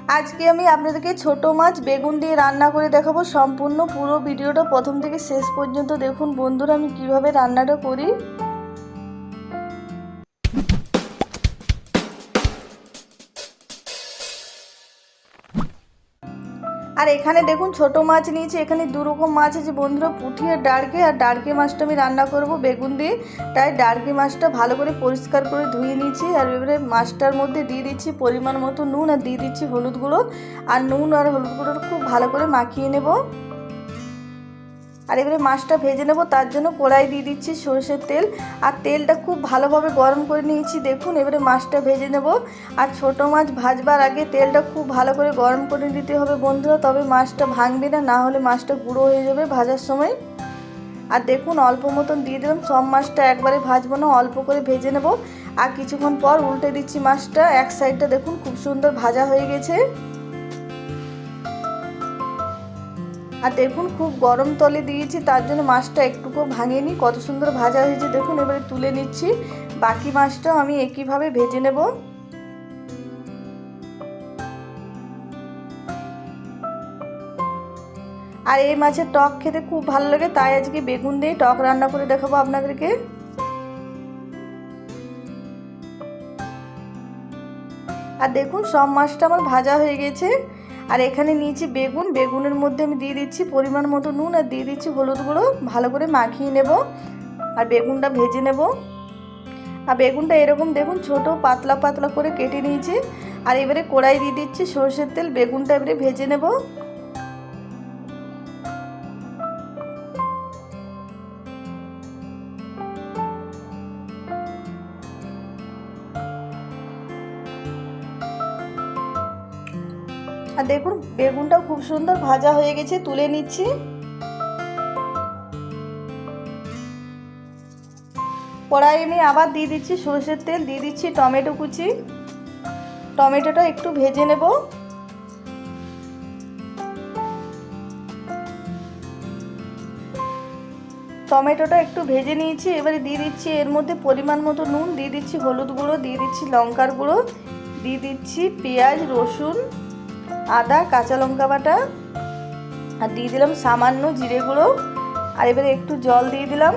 আজকে আমি আপনাদেরকে ছোট মাছ বেগুন দিয়ে রান্না করে দেখাবো। সম্পূর্ণ পুরো ভিডিওটা প্রথম থেকে শেষ পর্যন্ত দেখুন বন্ধুরা, আমি কিভাবে রান্নাটা করি। আর এখানে দেখুন ছোট মাছ নিয়েছি। এখানে দু রকম মাছ আছে বন্ধুরা, পুঁটি আর ডারকে। আর ডারকে মাছটা আমি রান্না করব বেগুন দিয়ে, তাই ডারকে মাছটা ভালো করে পরিষ্কার করে ধুয়ে নিয়েছি। আর এবারে মাছটার মধ্যে দিয়ে দিচ্ছি পরিমাণ মতো নুন, আর দিয়ে দিচ্ছি হলুদ গুঁড়ো। আর নুন আর হলুদ গুঁড়ো খুব ভালো করে মাখিয়ে নেব। আর এবারে মাছটা ভেজে নেব, তার জন্য কড়াই দিয়ে দিচ্ছি সরষের তেল। আর তেলটা খুব ভালোভাবে গরম করে নিয়েছি দেখুন। এবারে মাছটা ভেজে নেব। আর ছোট মাছ ভাজবার আগে তেলটা খুব ভালো করে গরম করে দিতে হবে বন্ধুরা, তবে মাছটা ভাঙবে না, না হলে মাছটা গুঁড়ো হয়ে যাবে ভাজার সময়। আর দেখুন অল্প মতন দিয়ে দিলাম, সব মাছটা একবারে ভাজবো না, অল্প করে ভেজে নেব। আর কিছুক্ষণ পর উল্টে দিচ্ছি মাছটা। এক সাইডটা দেখুন খুব সুন্দর ভাজা হয়ে গেছে। আর দেখুন খুব গরম তলে দিয়েছি, তার জন্য মাছটা একটুকুও ভাঙেনি, কত সুন্দর ভাজা হয়েছে দেখুন। এবারে তুলে নিচ্ছি। বাকি মাছটাও আমি একইভাবে ভেজে নেব। আর এই মাছের টক খেতে খুব ভালো লাগে, তাই আজকে বেগুন দিয়ে টক রান্না করে দেখাবো আপনাদেরকে। আর দেখুন সব মাছটা আমার ভাজা হয়ে গেছে। আর এখানে নিয়েছি বেগুন, বেগুনের মধ্যে আমি দিয়ে দিচ্ছি পরিমাণ মতো নুন, আর দিয়ে দিচ্ছি হলুদ গুঁড়ো। ভালো করে মাখিয়ে নেব আর বেগুনটা ভেজে নেব। আর বেগুনটা এরকম দেখুন ছোট পাতলা পাতলা করে কেটে নিয়েছি। আর এবারে কড়াই দিয়ে দিচ্ছি সরষের তেল, বেগুনটা এবারে ভেজে নেব। আর দেখুন বেগুনটা খুব সুন্দর ভাজা হয়ে গেছে, তুলে নিচ্ছি। কড়াই আমি আবার দিয়ে দিচ্ছি সরষের তেল, দিয়ে দিচ্ছি টমেটো কুচি। টমেটোটা একটু ভেজে নেব। টমেটোটা একটু ভেজে নিয়েছি। এবারে দিয়ে দিচ্ছি এর মধ্যে পরিমাণ মতো নুন, দিয়ে দিচ্ছি হলুদ গুঁড়ো, দিয়ে দিচ্ছি লঙ্কার গুঁড়ো, দিয়ে দিচ্ছি পেঁয়াজ, রসুন, আদা, কাঁচা লঙ্কা বাটা, আর দিয়ে দিলাম সামান্য জিরে গুঁড়ো। আর এবারে একটু জল দিয়ে দিলাম।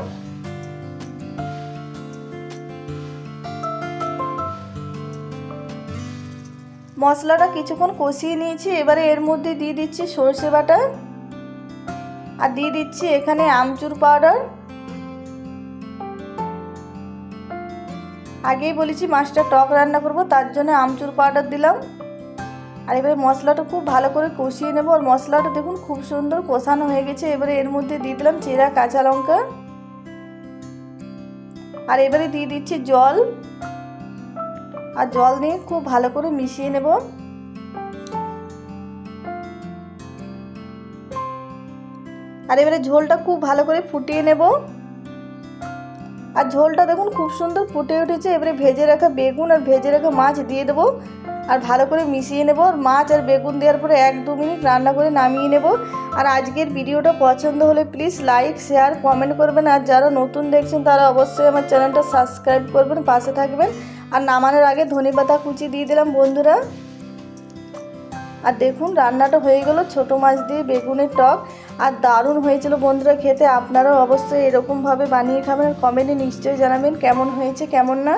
মশলাটা কিছুক্ষণ কষিয়ে নিয়েছি। এবারে এর মধ্যে দিয়ে দিচ্ছি সরষে বাটা, আর দিয়ে দিচ্ছি এখানে আমচুর পাউডার। আগেই বলেছি মাছটা টক রান্না করব, তার জন্য আমচুর পাউডার দিলাম। আর এবারে মশলাটা খুব ভালো করে কষিয়ে নেব। আর মশলাটা দেখুন খুব সুন্দর কষানো হয়ে গেছে। এবারে এর মধ্যে দিয়ে দিলাম চেরা কাঁচা লঙ্কা। আর এবারে দিয়ে দিচ্ছি জল। আর জল দিয়ে খুব ভালো করে মিশিয়ে নেব। আর এবারে ঝোলটা খুব ভালো করে ফুটিয়ে নেব। আর ঝোলটা দেখুন খুব সুন্দর ফুটে উঠেছে। এবারে ভেজে রাখা বেগুন আর ভেজে রাখা মাছ দিয়ে দেবো, আর ভালো করে মিশিয়ে নেব। মাছ আর বেগুন দেওয়ার পরে 1-2 মিনিট রান্না করে নামিয়ে নেব। আর আজকের ভিডিওটা পছন্দ হলে প্লিজ লাইক, শেয়ার, কমেন্ট করবেন। আর যারা নতুন দেখছেন তারা অবশ্যই আমার চ্যানেলটা সাবস্ক্রাইব করবেন, পাশে থাকবেন। আর নামানোর আগে ধনেপাতা কুচি দিয়ে দিলাম বন্ধুরা। আর দেখুন রান্নাটা হয়ে গেল ছোট মাছ দিয়ে বেগুনের টক। আর দারুণ হয়েছিল বন্ধুরা খেতে। আপনারাও অবশ্যই এরকমভাবে বানিয়ে খাবেন, আর কমেন্টে নিশ্চয়ই জানাবেন কেমন হয়েছে কেমন না।